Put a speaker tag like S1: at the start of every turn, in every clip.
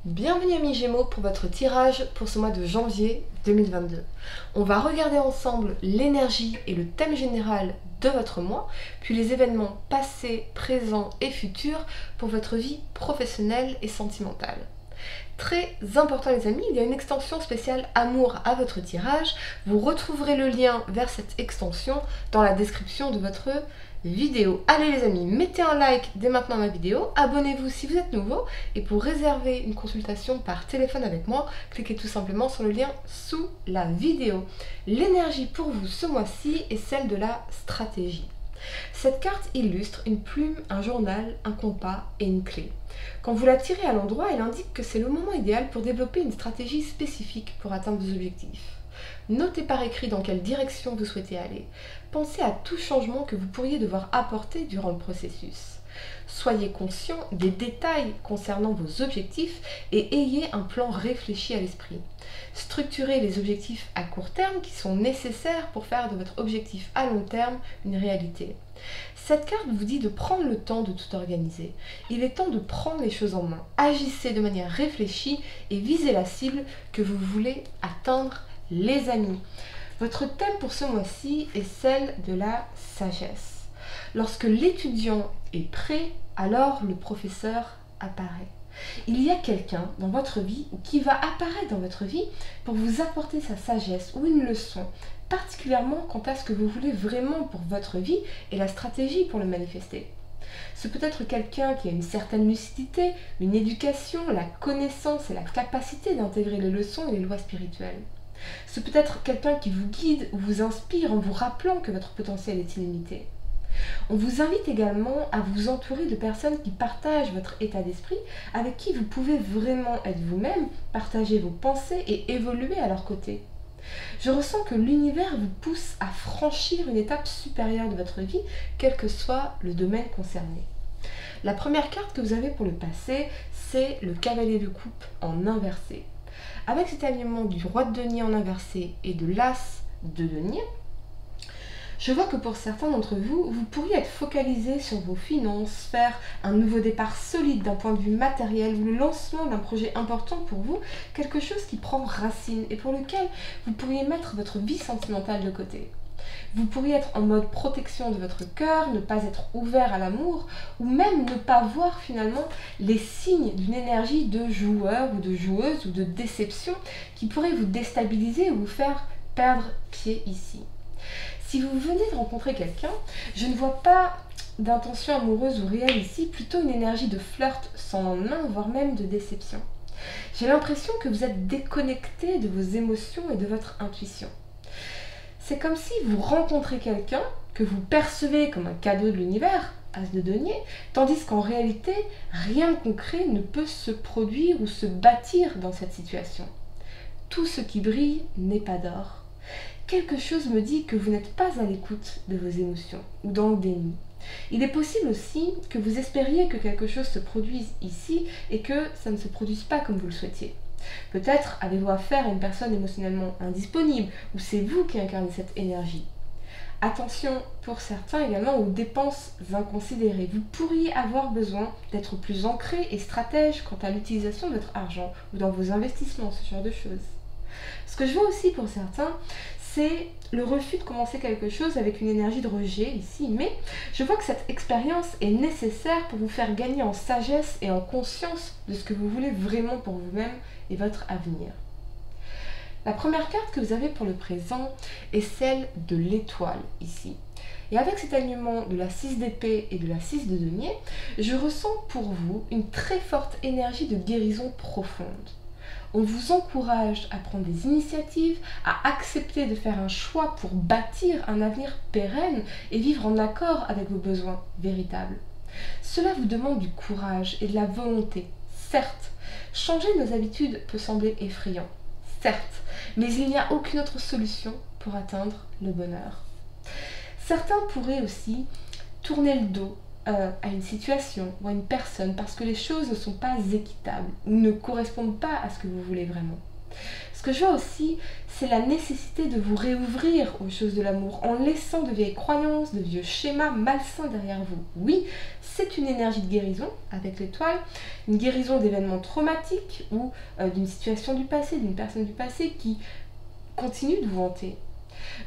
S1: Bienvenue amis Gémeaux pour votre tirage pour ce mois de janvier 2022. On va regarder ensemble l'énergie et le thème général de votre mois, puis les événements passés, présents et futurs pour votre vie professionnelle et sentimentale. Très important les amis, il y a une extension spéciale amour à votre tirage. Vous retrouverez le lien vers cette extension dans la description de votre vidéo. Allez les amis, mettez un like dès maintenant à ma vidéo, abonnez-vous si vous êtes nouveau et pour réserver une consultation par téléphone avec moi, cliquez tout simplement sur le lien sous la vidéo. L'énergie pour vous ce mois-ci est celle de la stratégie. Cette carte illustre une plume, un journal, un compas et une clé. Quand vous la tirez à l'endroit, elle indique que c'est le moment idéal pour développer une stratégie spécifique pour atteindre vos objectifs. Notez par écrit dans quelle direction vous souhaitez aller. Pensez à tout changement que vous pourriez devoir apporter durant le processus. Soyez conscient des détails concernant vos objectifs et ayez un plan réfléchi à l'esprit. Structurez les objectifs à court terme qui sont nécessaires pour faire de votre objectif à long terme une réalité. Cette carte vous dit de prendre le temps de tout organiser. Il est temps de prendre les choses en main. Agissez de manière réfléchie et visez la cible que vous voulez atteindre, les amis. Votre thème pour ce mois-ci est celle de la sagesse. Lorsque l'étudiant est prêt, alors le professeur apparaît. Il y a quelqu'un dans votre vie ou qui va apparaître dans votre vie pour vous apporter sa sagesse ou une leçon, particulièrement quant à ce que vous voulez vraiment pour votre vie et la stratégie pour le manifester. Ce peut être quelqu'un qui a une certaine lucidité, une éducation, la connaissance et la capacité d'intégrer les leçons et les lois spirituelles. Ce peut être quelqu'un qui vous guide ou vous inspire en vous rappelant que votre potentiel est illimité. On vous invite également à vous entourer de personnes qui partagent votre état d'esprit, avec qui vous pouvez vraiment être vous-même, partager vos pensées et évoluer à leur côté. Je ressens que l'univers vous pousse à franchir une étape supérieure de votre vie, quel que soit le domaine concerné. La première carte que vous avez pour le passé, c'est le cavalier de coupe en inversé. Avec cet alignement du roi de denier en inversé et de l'as de denier, je vois que pour certains d'entre vous, vous pourriez être focalisé sur vos finances, faire un nouveau départ solide d'un point de vue matériel ou le lancement d'un projet important pour vous, quelque chose qui prend racine et pour lequel vous pourriez mettre votre vie sentimentale de côté. Vous pourriez être en mode protection de votre cœur, ne pas être ouvert à l'amour ou même ne pas voir finalement les signes d'une énergie de joueur ou de joueuse ou de déception qui pourrait vous déstabiliser ou vous faire perdre pied ici. Si vous venez de rencontrer quelqu'un, je ne vois pas d'intention amoureuse ou réelle ici, plutôt une énergie de flirt sans lendemain, voire même de déception. J'ai l'impression que vous êtes déconnecté de vos émotions et de votre intuition. C'est comme si vous rencontrez quelqu'un que vous percevez comme un cadeau de l'univers, as de denier, tandis qu'en réalité, rien de concret ne peut se produire ou se bâtir dans cette situation. Tout ce qui brille n'est pas d'or. Quelque chose me dit que vous n'êtes pas à l'écoute de vos émotions ou dans le déni. Il est possible aussi que vous espériez que quelque chose se produise ici et que ça ne se produise pas comme vous le souhaitiez. Peut-être avez-vous affaire à une personne émotionnellement indisponible ou c'est vous qui incarnez cette énergie. Attention pour certains également aux dépenses inconsidérées. Vous pourriez avoir besoin d'être plus ancré et stratège quant à l'utilisation de votre argent ou dans vos investissements, ce genre de choses. Ce que je vois aussi pour certains, c'est le refus de commencer quelque chose avec une énergie de rejet ici, mais je vois que cette expérience est nécessaire pour vous faire gagner en sagesse et en conscience de ce que vous voulez vraiment pour vous-même et votre avenir. La première carte que vous avez pour le présent est celle de l'étoile ici. Et avec cet alignement de la 6 d'épée et de la 6 de denier, je ressens pour vous une très forte énergie de guérison profonde. On vous encourage à prendre des initiatives, à accepter de faire un choix pour bâtir un avenir pérenne et vivre en accord avec vos besoins véritables. Cela vous demande du courage et de la volonté, certes. Changer nos habitudes peut sembler effrayant, certes, mais il n'y a aucune autre solution pour atteindre le bonheur. Certains pourraient aussi tourner le dos à une situation ou à une personne parce que les choses ne sont pas équitables ou ne correspondent pas à ce que vous voulez vraiment. Ce que je vois aussi, c'est la nécessité de vous réouvrir aux choses de l'amour en laissant de vieilles croyances, de vieux schémas malsains derrière vous. Oui, c'est une énergie de guérison avec l'étoile, une guérison d'événements traumatiques ou d'une situation du passé, d'une personne du passé qui continue de vous hanter.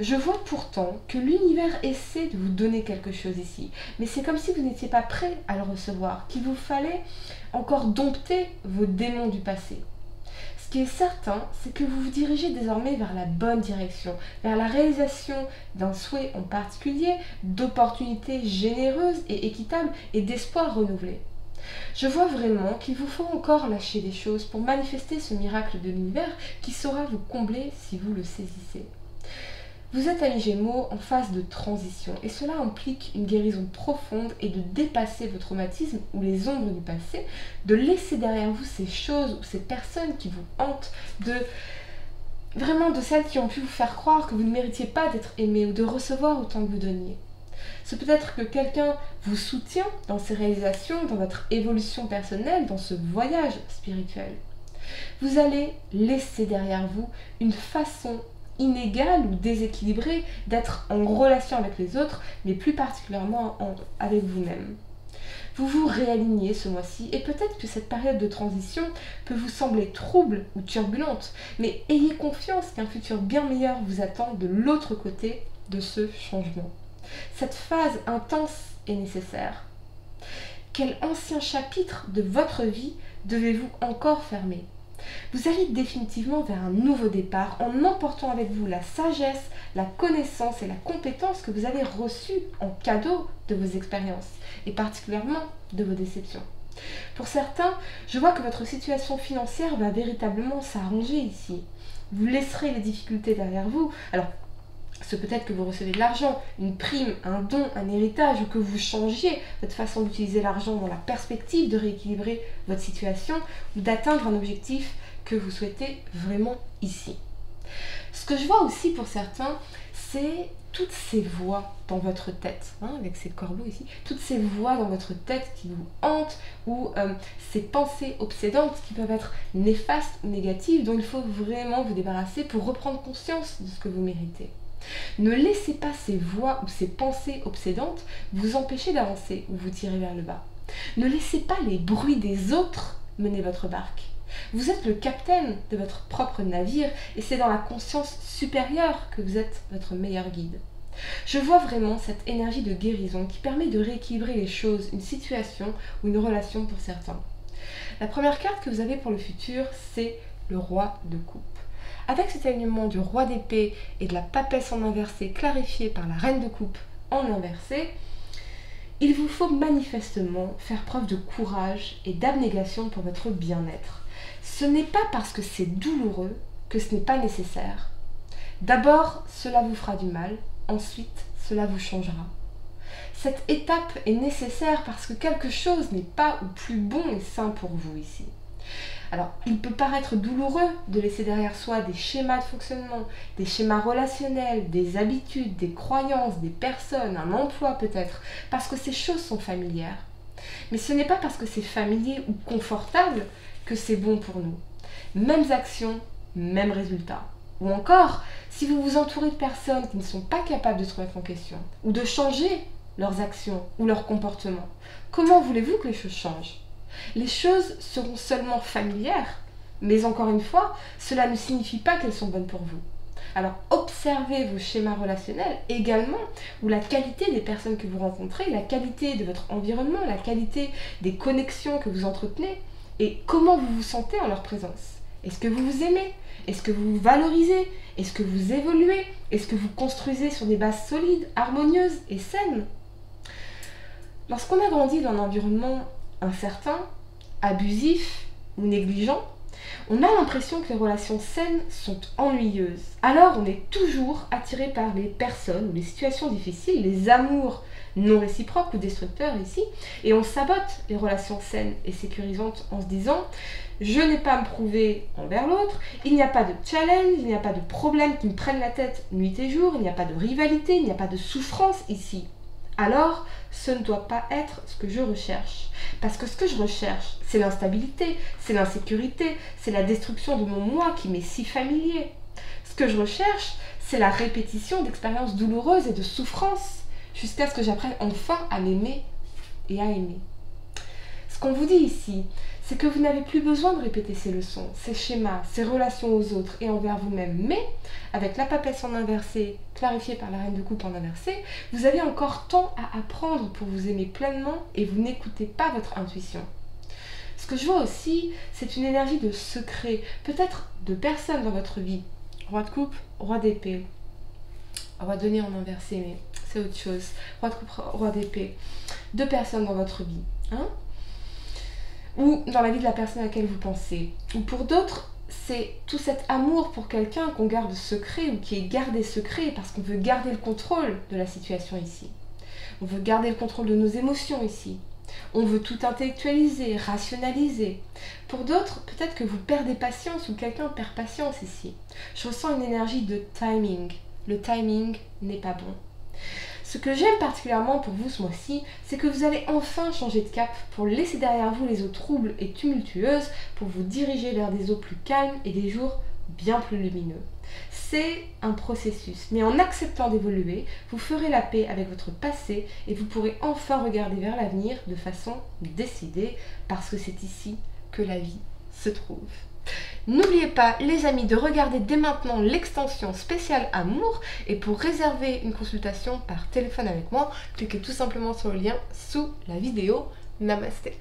S1: Je vois pourtant que l'univers essaie de vous donner quelque chose ici, mais c'est comme si vous n'étiez pas prêt à le recevoir, qu'il vous fallait encore dompter vos démons du passé. Ce qui est certain, c'est que vous vous dirigez désormais vers la bonne direction, vers la réalisation d'un souhait en particulier, d'opportunités généreuses et équitables et d'espoir renouvelé. Je vois vraiment qu'il vous faut encore lâcher des choses pour manifester ce miracle de l'univers qui saura vous combler si vous le saisissez. Vous êtes, amis Gémeaux, en phase de transition et cela implique une guérison profonde et de dépasser vos traumatismes ou les ombres du passé, de laisser derrière vous ces choses ou ces personnes qui vous hantent, vraiment de celles qui ont pu vous faire croire que vous ne méritiez pas d'être aimé ou de recevoir autant que vous donniez. C'est peut-être que quelqu'un vous soutient dans ces réalisations, dans votre évolution personnelle, dans ce voyage spirituel. Vous allez laisser derrière vous une façon inégale ou déséquilibrée d'être en relation avec les autres, mais plus particulièrement avec vous-même. Vous vous réalignez ce mois-ci et peut-être que cette période de transition peut vous sembler trouble ou turbulente, mais ayez confiance qu'un futur bien meilleur vous attend de l'autre côté de ce changement. Cette phase intense est nécessaire. Quel ancien chapitre de votre vie devez-vous encore fermer ? Vous allez définitivement vers un nouveau départ en emportant avec vous la sagesse, la connaissance et la compétence que vous avez reçues en cadeau de vos expériences et particulièrement de vos déceptions. Pour certains, je vois que votre situation financière va véritablement s'arranger ici. Vous laisserez les difficultés derrière vous. Alors, c'est peut-être que vous recevez de l'argent, une prime, un don, un héritage, ou que vous changiez votre façon d'utiliser l'argent dans la perspective de rééquilibrer votre situation ou d'atteindre un objectif que vous souhaitez vraiment ici. Ce que je vois aussi pour certains, c'est toutes ces voix dans votre tête, avec ces corbeaux ici, toutes ces voix dans votre tête qui vous hantent ou ces pensées obsédantes qui peuvent être néfastes ou négatives dont il faut vraiment vous débarrasser pour reprendre conscience de ce que vous méritez. Ne laissez pas ces voix ou ces pensées obsédantes vous empêcher d'avancer ou vous tirer vers le bas. Ne laissez pas les bruits des autres mener votre barque. Vous êtes le capitaine de votre propre navire et c'est dans la conscience supérieure que vous êtes votre meilleur guide. Je vois vraiment cette énergie de guérison qui permet de rééquilibrer les choses, une situation ou une relation pour certains. La première carte que vous avez pour le futur, c'est le roi de coupe. Avec cet alignement du roi d'épée et de la papesse en inversé clarifié par la reine de coupe en inversé, il vous faut manifestement faire preuve de courage et d'abnégation pour votre bien-être. Ce n'est pas parce que c'est douloureux que ce n'est pas nécessaire. D'abord, cela vous fera du mal, ensuite, cela vous changera. Cette étape est nécessaire parce que quelque chose n'est pas ou plus bon et sain pour vous ici. Alors, il peut paraître douloureux de laisser derrière soi des schémas de fonctionnement, des schémas relationnels, des habitudes, des croyances, des personnes, un emploi peut-être, parce que ces choses sont familières. Mais ce n'est pas parce que c'est familier ou confortable que c'est bon pour nous. Mêmes actions, mêmes résultats. Ou encore, si vous vous entourez de personnes qui ne sont pas capables de se remettre en question, ou de changer leurs actions ou leurs comportements, comment voulez-vous que les choses changent ? Les choses seront seulement familières, mais encore une fois, cela ne signifie pas qu'elles sont bonnes pour vous. Alors observez vos schémas relationnels également, ou la qualité des personnes que vous rencontrez, la qualité de votre environnement, la qualité des connexions que vous entretenez, et comment vous vous sentez en leur présence. Est-ce que vous vous aimez ? Est-ce que vous vous valorisez ? Est-ce que vous évoluez ? Est-ce que vous construisez sur des bases solides, harmonieuses et saines ? Lorsqu'on a grandi dans un environnement incertain, abusif ou négligent, on a l'impression que les relations saines sont ennuyeuses. Alors on est toujours attiré par les personnes ou les situations difficiles, les amours non réciproques ou destructeurs ici, et on sabote les relations saines et sécurisantes en se disant « je n'ai pas à me prouver envers l'autre, il n'y a pas de challenge, il n'y a pas de problème qui me prenne la tête nuit et jour, il n'y a pas de rivalité, il n'y a pas de souffrance ici. » alors ce ne doit pas être ce que je recherche. Parce que ce que je recherche, c'est l'instabilité, c'est l'insécurité, c'est la destruction de mon moi qui m'est si familier. Ce que je recherche, c'est la répétition d'expériences douloureuses et de souffrances, jusqu'à ce que j'apprenne enfin à m'aimer et à aimer. Ce qu'on vous dit ici, c'est que vous n'avez plus besoin de répéter ces leçons, ces schémas, ces relations aux autres et envers vous-même. Mais, avec la papesse en inversé, clarifiée par la reine de coupe en inversé, vous avez encore tant à apprendre pour vous aimer pleinement et vous n'écoutez pas votre intuition. Ce que je vois aussi, c'est une énergie de secret, peut-être de personnes dans votre vie. Roi de coupe, roi d'épée. Roi de denier en inversé, mais c'est autre chose. Roi de coupe, roi d'épée. 2 personnes dans votre vie. Ou dans la vie de la personne à laquelle vous pensez. Ou pour d'autres, c'est tout cet amour pour quelqu'un qu'on garde secret ou qui est gardé secret parce qu'on veut garder le contrôle de la situation ici. On veut garder le contrôle de nos émotions ici. On veut tout intellectualiser, rationaliser. Pour d'autres, peut-être que vous perdez patience ou quelqu'un perd patience ici. Je ressens une énergie de timing. Le timing n'est pas bon. Ce que j'aime particulièrement pour vous ce mois-ci, c'est que vous allez enfin changer de cap pour laisser derrière vous les eaux troubles et tumultueuses pour vous diriger vers des eaux plus calmes et des jours bien plus lumineux. C'est un processus, mais en acceptant d'évoluer, vous ferez la paix avec votre passé et vous pourrez enfin regarder vers l'avenir de façon décidée parce que c'est ici que la vie se trouve. N'oubliez pas les amis de regarder dès maintenant l'extension spéciale amour et pour réserver une consultation par téléphone avec moi, cliquez tout simplement sur le lien sous la vidéo. Namasté.